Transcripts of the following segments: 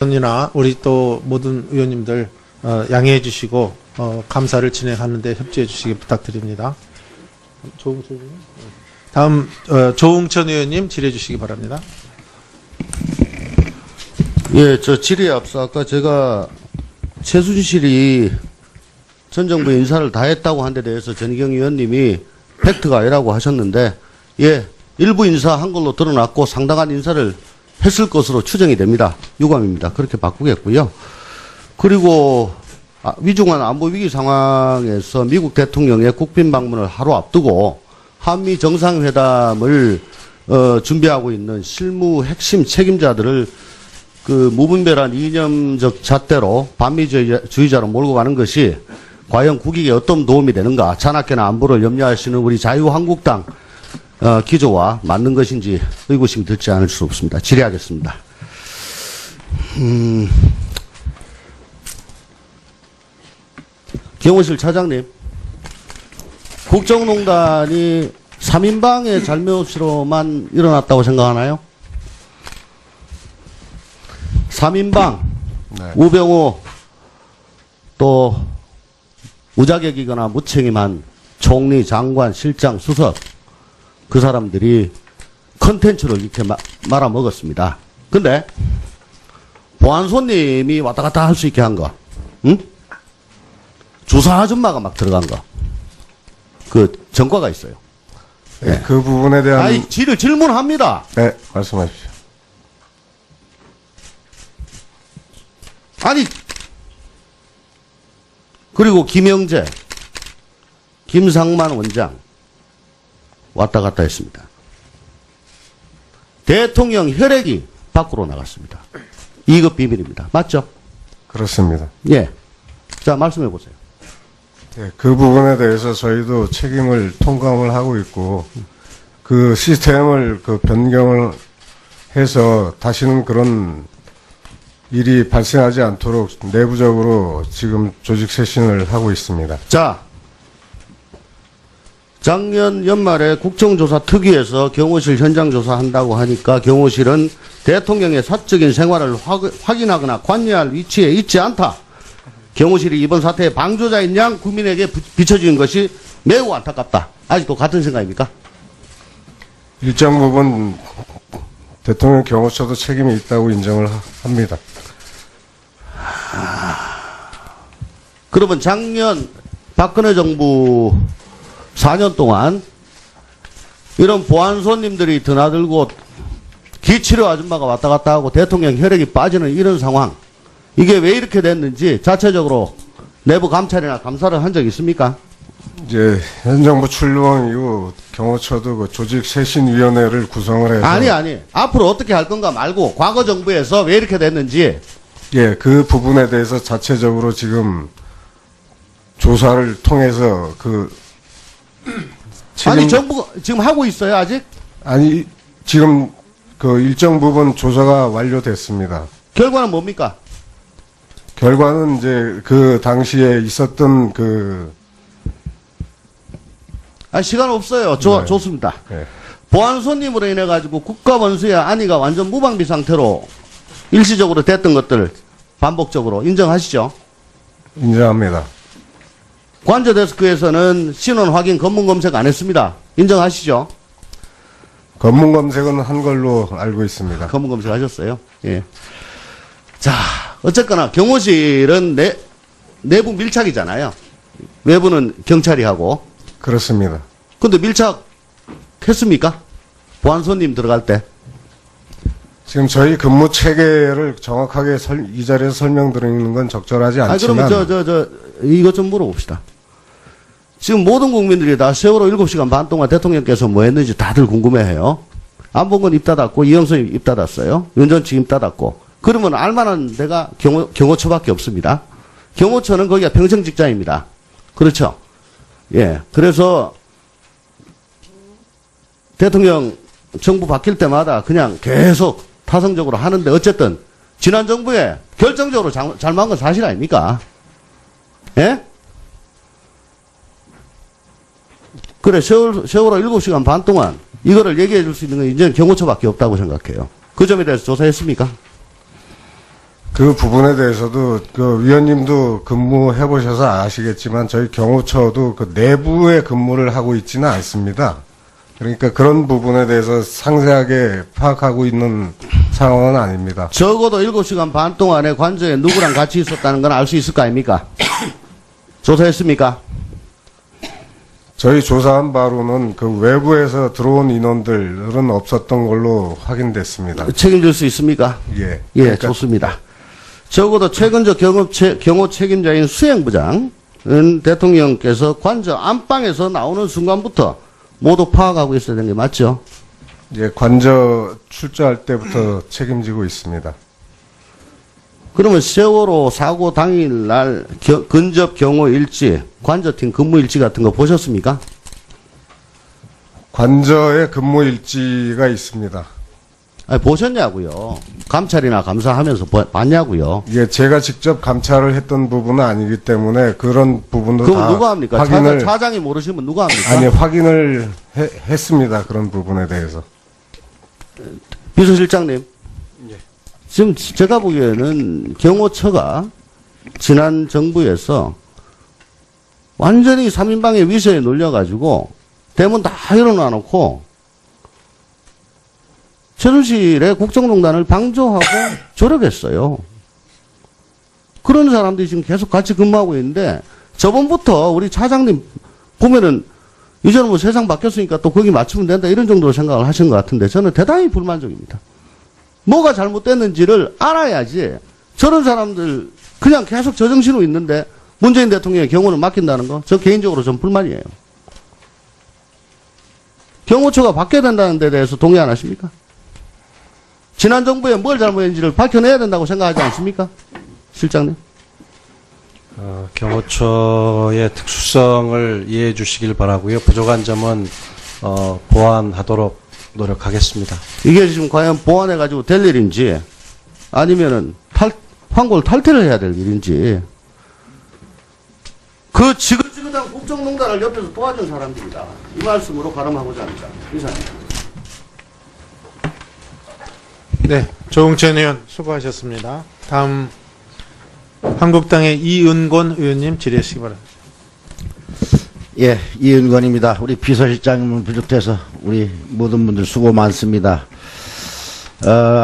이나 우리 또 모든 의원님들 양해해 주시고 감사를 진행하는데 협조해 주시기 부탁드립니다. 조웅천 의원님. 다음 조웅천 의원님 질의해 주시기 바랍니다. 예, 저 질의에 앞서 아까 제가 최순실이 전 정부 인사를 다 했다고 한 데 대해서 전희경 의원님이 팩트가 아니라고 하셨는데, 예, 일부 인사한 걸로 드러났고 상당한 인사를 했을 것으로 추정이 됩니다. 유감입니다. 그렇게 바꾸겠고요. 그리고 위중한 안보 위기 상황에서 미국 대통령의 국빈 방문을 하루 앞두고 한미 정상회담을 준비하고 있는 실무 핵심 책임자들을 그 무분별한 이념적 잣대로 반미주의자로 몰고 가는 것이 과연 국익에 어떤 도움이 되는가, 잔악계나 안보를 염려하시는 우리 자유한국당 기조와 맞는 것인지 의구심이 들지 않을 수 없습니다. 질의하겠습니다. 경호실 차장님, 국정농단이 3인방의 잘못으로만 일어났다고 생각하나요? 3인방, 네. 우병우, 또 무자격이거나 무책임한 총리, 장관, 실장, 수석, 그 사람들이 컨텐츠를 이렇게 말아먹었습니다. 근데 보안 손님이 왔다 갔다 할 수 있게 한 거, 응? 주사 아줌마가 막 들어간 거, 그 전과가 있어요. 네, 네. 그 부분에 대한. 아니, 질문합니다. 네, 말씀하십시오. 아니, 그리고 김영재, 김상만 원장 왔다 갔다 했습니다. 대통령 혈액이 밖으로 나갔습니다. 이것 비밀입니다. 맞죠? 그렇습니다. 예. 자, 말씀해 보세요. 네, 그 부분에 대해서 저희도 책임을 통감을 하고 있고, 그 시스템을 그 변경을 해서 다시는 그런 일이 발생하지 않도록 내부적으로 지금 조직 쇄신을 하고 있습니다. 자, 작년 연말에 국정조사 특위에서 경호실 현장 조사한다고 하니까 경호실은 대통령의 사적인 생활을 확인하거나 관여할 위치에 있지 않다. 경호실이 이번 사태의 방조자인 양 국민에게 비춰지는 것이 매우 안타깝다. 아직도 같은 생각입니까? 일정 부분 대통령 경호처도 책임이 있다고 인정을 합니다. 그러면 작년 박근혜 정부 4년 동안 이런 보안 손님들이 드나들고 기치료 아줌마가 왔다 갔다 하고 대통령 혈액이 빠지는 이런 상황, 이게 왜 이렇게 됐는지 자체적으로 내부 감찰이나 감사를 한 적 있습니까? 이제 현 정부 출범 이후 경호처도 그 조직 쇄신위원회를 구성을 해서. 아니 앞으로 어떻게 할 건가 말고 과거 정부에서 왜 이렇게 됐는지. 예, 그 부분에 대해서 자체적으로 지금 조사를 통해서 아니 정부가 지금 하고 있어요 아직? 아니, 지금 그 일정 부분 조사가 완료됐습니다. 결과는 뭡니까? 결과는 이제 그 당시에 있었던 시간 없어요. 네. 좋습니다. 네. 보안 손님으로 인해 가지고 국가 원수의 안위가 완전 무방비 상태로 일시적으로 됐던 것들 반복적으로 인정하시죠? 인정합니다. 관저 데스크에서는 신원 확인 검문 검색 안 했습니다. 인정하시죠? 검문 검색은 한 걸로 알고 있습니다. 검문 검색 하셨어요? 예. 자, 어쨌거나 경호실은 내부 밀착이잖아요. 외부는 경찰이 하고. 그렇습니다. 근데 밀착했습니까? 보안 손님 들어갈 때. 지금 저희 근무 체계를 정확하게 이 자리에서 설명드리는 건 적절하지 않지만. 그러면 이것 좀 물어봅시다. 지금 모든 국민들이 다 세월호 7시간 반 동안 대통령께서 뭐 했는지 다들 궁금해해요. 안봉근 입 닫았고, 이영선이 입 닫았어요. 윤 전 측 입 닫았고. 그러면 알만한 데가 경호처밖에 없습니다. 경호처는 거기가 평생 직장입니다. 그렇죠? 예. 그래서 대통령 정부 바뀔 때마다 그냥 계속 타성적으로 하는데 어쨌든 지난 정부에 결정적으로 잘못한 건 사실 아닙니까? 예? 그래, 세월호 7시간 반 동안 이거를 얘기해 줄 수 있는 건 이제는 경호처밖에 없다고 생각해요. 그 점에 대해서 조사했습니까? 그 부분에 대해서도 그 위원님도 근무해 보셔서 아시겠지만 저희 경호처도 그 내부에 근무를 하고 있지는 않습니다. 그러니까 그런 부분에 대해서 상세하게 파악하고 있는 상황은 아닙니다. 적어도 7시간 반 동안에 관저에 누구랑 같이 있었다는 건 알 수 있을 거 아닙니까? 조사했습니까? 저희 조사한 바로는 그 외부에서 들어온 인원들은 없었던 걸로 확인됐습니다. 책임질 수 있습니까? 예. 예, 그러니까 좋습니다. 적어도 최근저 경호 책임자인 수행부장은 대통령께서 관저 안방에서 나오는 순간부터 모두 파악하고 있어야 되는 게 맞죠? 예, 관저 출조할 때부터 책임지고 있습니다. 그러면 세월호 사고 당일날 근접 경호 일지, 관저팀 근무 일지 같은 거 보셨습니까? 관저에 근무 일지가 있습니다. 아니, 보셨냐고요? 감찰이나 감사하면서 봤냐고요? 예, 제가 직접 감찰을 했던 부분은 아니기 때문에 그런 부분도 그럼 다 누가 합니까? 확인을 차장이 모르시면 누가 합니까? 아니 확인을 했습니다. 그런 부분에 대해서. 비서실장님. 지금 제가 보기에는 경호처가 지난 정부에서 완전히 3인방의 위세에 놀려가지고 대문 다 열어놔놓고 최순실의 국정농단을 방조하고 조력했어요. 그런 사람들이 지금 계속 같이 근무하고 있는데 저번부터 우리 차장님 보면은 이제는 뭐 세상 바뀌었으니까 또 거기 맞추면 된다 이런 정도로 생각을 하신 것 같은데 저는 대단히 불만족입니다. 뭐가 잘못됐는지를 알아야지 저런 사람들 그냥 계속 저정신으로 있는데 문재인 대통령의 경호를 맡긴다는 거 저 개인적으로 좀 불만이에요. 경호처가 바뀌어야 된다는 데 대해서 동의 안 하십니까? 지난 정부에 뭘 잘못했는지를 밝혀내야 된다고 생각하지 않습니까? 실장님. 경호처의 특수성을 이해해 주시길 바라고요. 부족한 점은 보완하도록 노력하겠습니다. 이게 지금 과연 보완해가지고 될 일인지 아니면은 황골 탈퇴를 해야 될 일인지 그 지긋지긋한 국정농단을 옆에서 도와준 사람들이다. 이 말씀으로 가름하고자 합니다. 이사님. 네, 조웅천 의원 수고하셨습니다. 다음 한국당의 이은권 의원님 질의하시기 바랍니다. 예, 이은권입니다. 우리 비서실장님을 비롯해서 우리 모든 분들 수고 많습니다.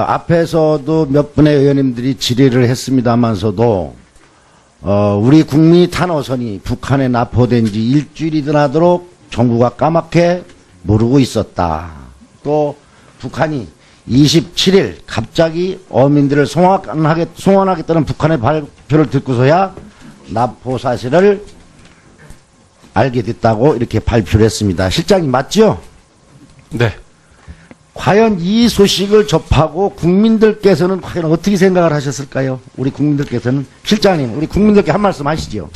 앞에서도 몇 분의 의원님들이 질의를 했습니다만서도 우리 국민이 탄호선이 북한에 납포된 지 일주일이 지나도록 정부가 까맣게 모르고 있었다. 또 북한이 27일 갑자기 어민들을 송환하겠다는 북한의 발표를 듣고서야 납포 사실을 알게 됐다고 이렇게 발표를 했습니다. 실장님 맞죠? 네. 과연 이 소식을 접하고 국민들께서는 과연 어떻게 생각을 하셨을까요? 우리 국민들께서는. 실장님, 우리 국민들께 한 말씀 하시죠.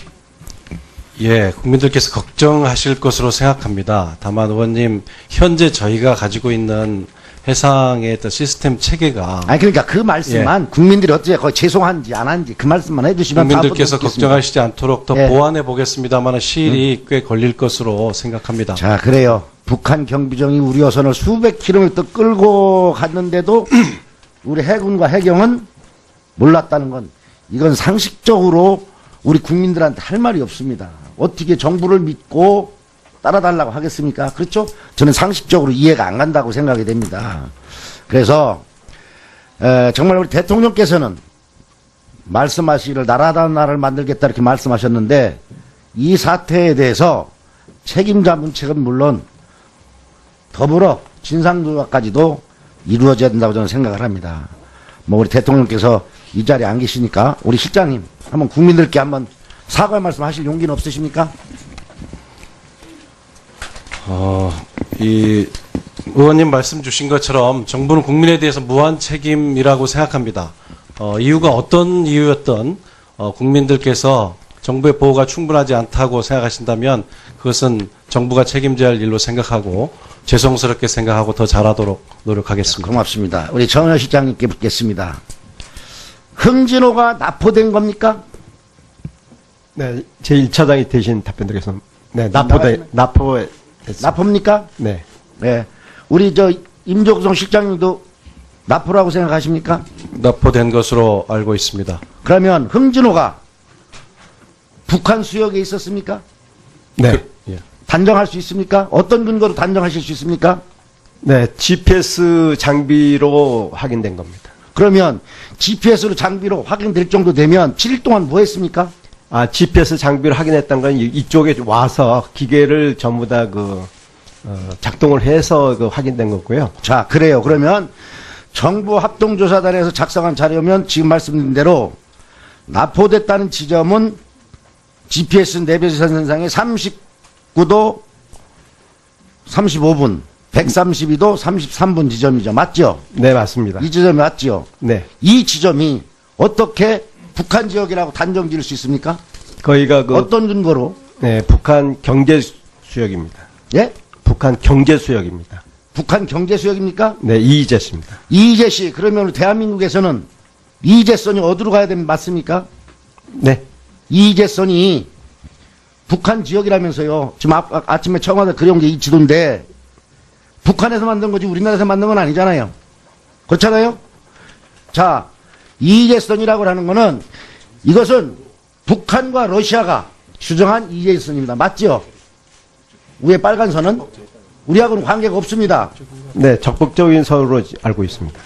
예, 국민들께서 걱정하실 것으로 생각합니다. 다만 의원님, 현재 저희가 가지고 있는 해상의 어떤 시스템 체계가 아니 그러니까 그 말씀만 국민들이 어떻게 거의 죄송한지 안 한지 그 말씀만 해주시면 국민들께서 다음부터 걱정하시지 않도록 더 예. 보완해 보겠습니다만 시일이 꽤 걸릴 것으로 생각합니다. 자, 그래요. 북한 경비정이 우리 어선을 수백 킬로미터 끌고 갔는데도 우리 해군과 해경은 몰랐다는 건 이건 상식적으로 우리 국민들한테 할 말이 없습니다. 어떻게 정부를 믿고 따라달라고 하겠습니까? 그렇죠? 저는 상식적으로 이해가 안 간다고 생각이 됩니다. 그래서 정말 우리 대통령께서는 말씀하시기를 나라다운 나라를 만들겠다 이렇게 말씀하셨는데 이 사태에 대해서 책임자 문책은 물론 더불어 진상조사까지도 이루어져야 된다고 저는 생각을 합니다. 뭐 우리 대통령께서 이 자리에 안 계시니까 우리 실장님 한번 국민들께 한번 사과의 말씀하실 용기는 없으십니까? 이 의원님 말씀 주신 것처럼 정부는 국민에 대해서 무한 책임이라고 생각합니다. 이유가 어떤 이유였던 국민들께서 정부의 보호가 충분하지 않다고 생각하신다면 그것은 정부가 책임져야 할 일로 생각하고 죄송스럽게 생각하고 더 잘하도록 노력하겠습니다. 고맙습니다. 우리 정현 실장님께 묻겠습니다. 흥진호가 납포된 겁니까? 네, 제 1차장이 대신 답변드리겠습니다. 네, 납포했습니다. 납포입니까? 네. 네. 우리 임종성 실장님도 납포라고 생각하십니까? 납포된 것으로 알고 있습니다. 그러면 흥진호가 북한 수역에 있었습니까? 네. 예. 단정할 수 있습니까? 어떤 근거로 단정하실 수 있습니까? 네, GPS 장비로 확인된 겁니다. 그러면 GPS로 장비로 확인될 정도 되면 7일 동안 뭐 했습니까? GPS 장비를 확인했던 건 이쪽에 와서 기계를 전부 다 작동을 해서 확인된 거고요. 자, 그래요. 그러면 정부 합동조사단에서 작성한 자료면 지금 말씀드린 대로 납포됐다는 지점은 GPS 내비게이션상에 39도 35분, 132도 33분 지점이죠. 맞죠? 네, 맞습니다. 이 지점이 맞죠? 네. 이 지점이 어떻게 북한 지역이라고 단정 지을 수 있습니까? 거기가 어떤 근거로? 네, 북한 경제 수역입니다. 예? 북한 경제 수역입니다. 북한 경제 수역입니까? 네, 이희재입니다. 이희재 씨, 그러면 대한민국에서는 이희재선이 어디로 가야 되는 맞습니까? 네. 이희재선이 북한 지역이라면서요. 지금 아침에 청와대 그려온 게 이 지도인데 북한에서 만든 거지 우리나라에서 만든 건 아니잖아요. 그렇잖아요? 자, 이희재선이라고 하는 거는 이것은 북한과 러시아가 주장한 이희재선입니다. 맞죠? 위에 빨간 선은 우리하고는 관계가 없습니다. 네, 적극적인 선으로 알고 있습니다.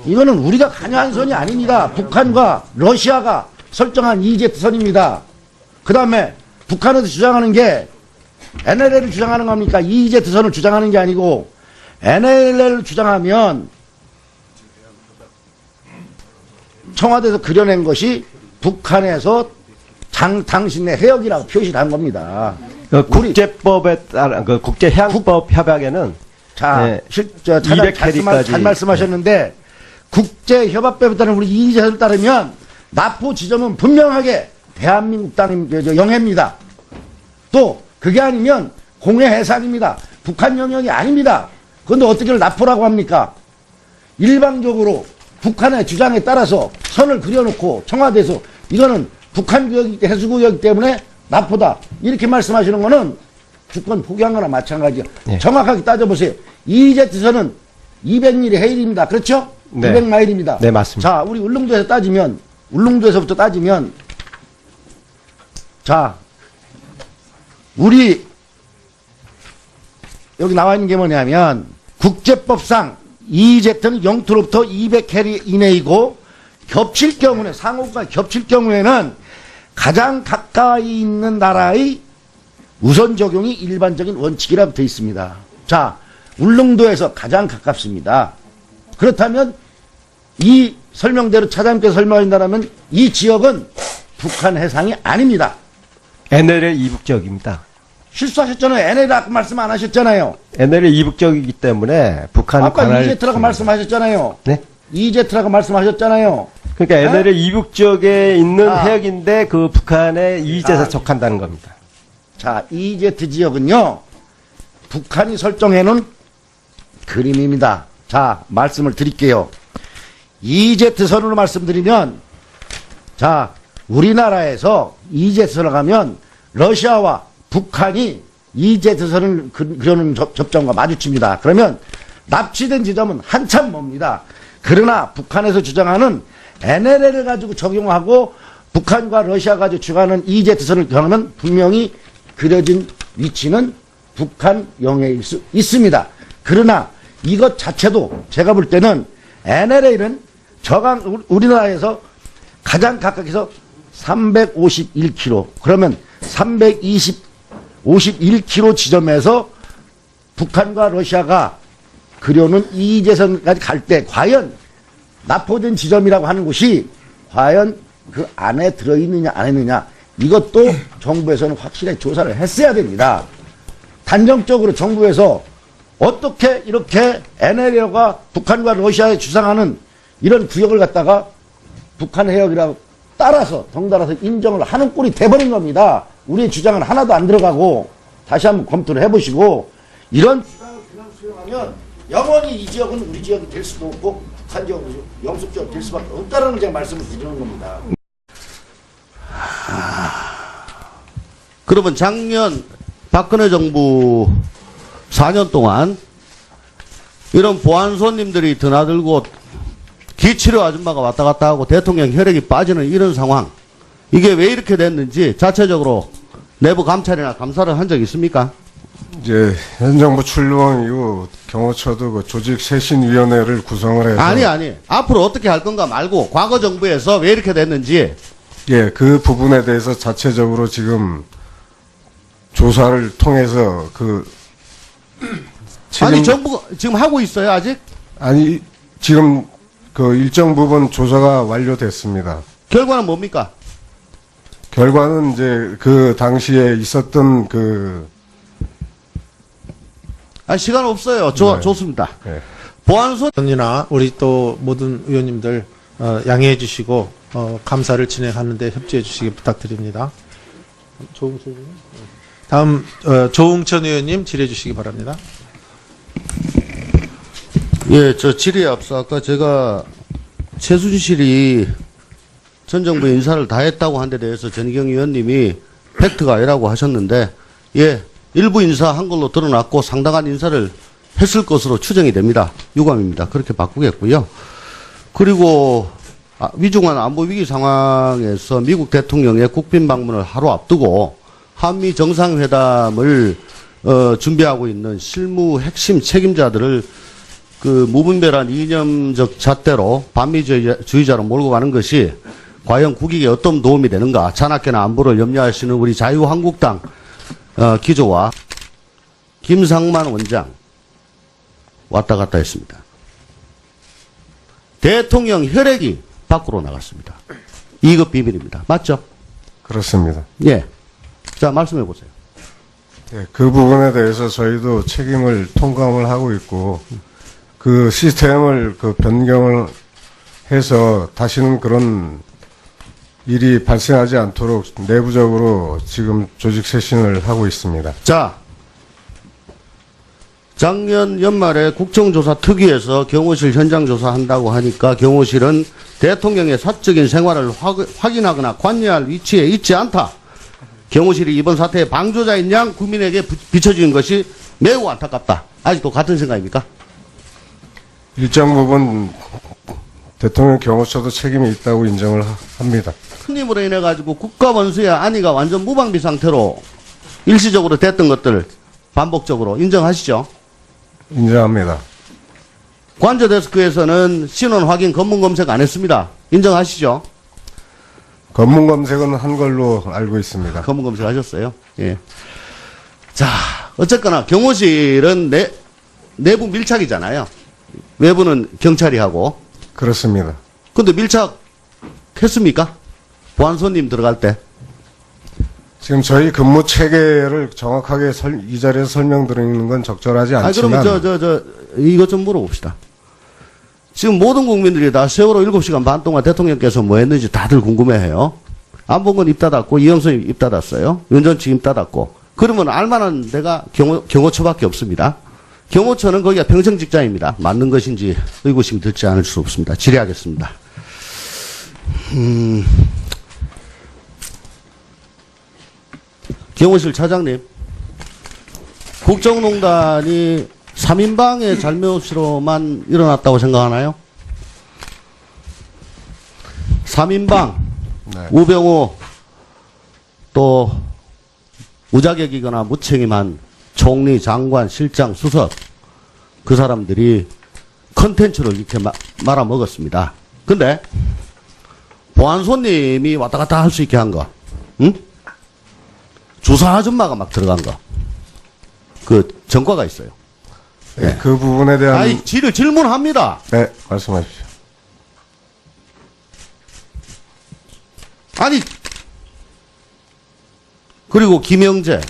이거는 우리가 관여한 선이 아닙니다. 북한과 러시아가 설정한 이희재선입니다. 그 다음에 북한에서 주장하는 게 NLL을 주장하는 겁니까? 이희재선을 주장하는 게 아니고 NLL을 주장하면 청와대에서 그려낸 것이 북한에서 당신의 해역이라고 표시를 한 겁니다. 국제법에 따라 국제해양법 협약에는 자, 네, 차장 200캐리까지 잘 말씀하셨는데 국제협약법에 따른 우리 이의제를 따르면 납포 지점은 분명하게 대한민국 땅 영해입니다. 또 그게 아니면 공해 해상입니다. 북한 영역이 아닙니다. 그런데 어떻게 납포라고 합니까? 일방적으로 북한의 주장에 따라서 선을 그려놓고 청와대에서 이거는 북한 구역이기 해수구역이기 때문에 납포다 이렇게 말씀하시는 거는 주권 포기한 거나 마찬가지야. 네. 정확하게 따져보세요. 이희재선은 200mm 해일입니다. 그렇죠? 네. 200마일입니다. 네, 맞습니다. 자, 우리 울릉도에서부터 따지면 자, 우리 여기 나와 있는 게 뭐냐면 국제법상 이희재선은 영토로부터 200캐리 이내이고 겹칠 경우는 상호가 겹칠 경우에는 가장 가까이 있는 나라의 우선 적용이 일반적인 원칙이라고 되어 있습니다. 자, 울릉도에서 가장 가깝습니다. 그렇다면 이 설명대로 차장님께서 설명하신다면 이 지역은 북한 해상이 아닙니다. NLL 이북지역입니다. 실수하셨잖아요. NLL 아까 말씀 안 하셨잖아요. NLL 이북지역이기 때문에 북한 아까 관할 이제트라고 말씀하셨잖아요. 네. 이제트라고 말씀하셨잖아요. 그러니까 NLL 이북지역에 있는 아. 해역인데 그 북한의 이의제에 속한다는 겁니다. 자, 이제트 지역은요, 북한이 설정해놓은 그림입니다. 자, 말씀을 드릴게요. 이제트 선으로 말씀드리면, 자, 우리나라에서 이제트 선을 가면 러시아와 북한이 이제트 선을 그려놓은 접점과 마주칩니다. 그러면 납치된 지점은 한참 멉니다. 그러나 북한에서 주장하는 NLL을 가지고 적용하고 북한과 러시아가 가지고 주장하는 이제트선을 경하면 분명히 그려진 위치는 북한 영해일 수 있습니다. 그러나 이것 자체도 제가 볼 때는 NLL은 우리나라에서 가장 가깝게서 351km 그러면 351km 지점에서 북한과 러시아가 그려놓은 이재선까지 갈 때 과연 납포된 지점이라고 하는 곳이 과연 그 안에 들어있느냐 안 있느냐 이것도 정부에서는 확실하게 조사를 했어야 됩니다. 단정적으로 정부에서 어떻게 이렇게 NLL과 북한과 러시아에 주장하는 이런 구역을 갖다가 북한 해역이라고 따라서 덩달아서 인정을 하는 꼴이 돼버린 겁니다. 우리의 주장은 하나도 안 들어가고 다시 한번 검토를 해보시고 이런 주장을 그냥 수용하면 영원히 이 지역은 우리 지역이 될 수도 없고 북한 지역은 영속지역이 될 수밖에 없다는 걸 제가 말씀을 드리는 겁니다. 그러면 작년 박근혜 정부 4년 동안 이런 보안 손님들이 드나들고 기치료 아줌마가 왔다 갔다 하고 대통령 혈액이 빠지는 이런 상황. 이게 왜 이렇게 됐는지 자체적으로 내부 감찰이나 감사를 한 적 있습니까? 이제 현 정부 출범 이후 경호처도 그 조직 쇄신위원회를 구성을 해서 아니. 앞으로 어떻게 할 건가 말고 과거 정부에서 왜 이렇게 됐는지. 예, 그 부분에 대해서 자체적으로 지금 조사를 통해서 그 아니, 정부가 지금 하고 있어요, 아직? 아니 지금 그 일정 부분 조사가 완료됐습니다. 결과는 뭡니까? 결과는 이제 그 당시에 있었던 그 시간 없어요. 네. 좋습니다. 네. 보안소 이나 우리 또 모든 의원님들 양해해 주시고 감사를 진행하는데 협조해 주시기 부탁드립니다. 조웅천 의원님. 다음 조웅천 의원님 질의해 주시기 바랍니다. 예, 저 질의에 앞서 아까 제가 최순실이 전 정부 인사를 다 했다고 한 데 대해서 전희경 의원님이 팩트가 아니라고 하셨는데, 예, 일부 인사 한 걸로 드러났고 상당한 인사를 했을 것으로 추정이 됩니다. 유감입니다. 그렇게 바꾸겠고요. 그리고 위중한 안보 위기 상황에서 미국 대통령의 국빈 방문을 하루 앞두고 한미 정상회담을 준비하고 있는 실무 핵심 책임자들을 그 무분별한 이념적 잣대로 반미주의자로 몰고 가는 것이 과연 국익에 어떤 도움이 되는가. 잔악계나 안보를 염려하시는 우리 자유한국당 기조와 김상만 원장 왔다 갔다 했습니다. 대통령 혈액이 밖으로 나갔습니다. 2급 비밀입니다. 맞죠? 그렇습니다. 예. 자, 말씀해 보세요. 예, 그 부분에 대해서 저희도 책임을 통감을 하고 있고 그 시스템을 그 변경을 해서 다시는 그런 일이 발생하지 않도록 내부적으로 지금 조직 쇄신을 하고 있습니다. 자, 작년 연말에 국정조사 특위에서 경호실 현장 조사한다고 하니까 경호실은 대통령의 사적인 생활을 확인하거나 관여할 위치에 있지 않다. 경호실이 이번 사태의 방조자인 양 국민에게 비춰지는 것이 매우 안타깝다. 아직도 같은 생각입니까? 일정 부분 대통령 경호처도 책임이 있다고 인정을 합니다. 큰 힘으로 인해 가지고 국가 원수의 안위가 완전 무방비 상태로 일시적으로 됐던 것들 반복적으로 인정하시죠? 인정합니다. 관저 데스크에서는 신원 확인 검문 검색 안 했습니다. 인정하시죠? 검문 검색은 한 걸로 알고 있습니다. 검문 검색 하셨어요? 예. 자, 어쨌거나 경호실은 내부 밀착이잖아요. 외부는 경찰이 하고. 그렇습니다. 근데 밀착했습니까? 보안소님 들어갈 때. 지금 저희 근무 체계를 정확하게 이 자리에서 설명드리는 건 적절하지 않지만 그러면 이것 좀 물어봅시다. 지금 모든 국민들이 다 세월호 7시간 반 동안 대통령께서 뭐 했는지 다들 궁금해해요. 안봉근 입 닫았고 이영선 입 닫았어요. 윤전치 입 닫았고. 그러면 알만한 데가 경호처밖에 없습니다. 경호처는 거기가 평생직장입니다. 맞는 것인지 의구심이 들지 않을 수 없습니다. 질의하겠습니다. 경호실 차장님, 국정농단이 3인방의 잘못으로만 일어났다고 생각하나요? 3인방, 네. 우병우, 또 무자격이거나 무책임한 총리, 장관, 실장, 수석, 그 사람들이 컨텐츠를 이렇게 말아먹었습니다. 근데 보안소님이 왔다 갔다 할 수 있게 한 거, 응? 주사 아줌마가 막 들어간 거, 그 전과가 있어요. 네, 그 부분에 대한 질문합니다. 네, 말씀하십시오. 아니, 그리고 김영재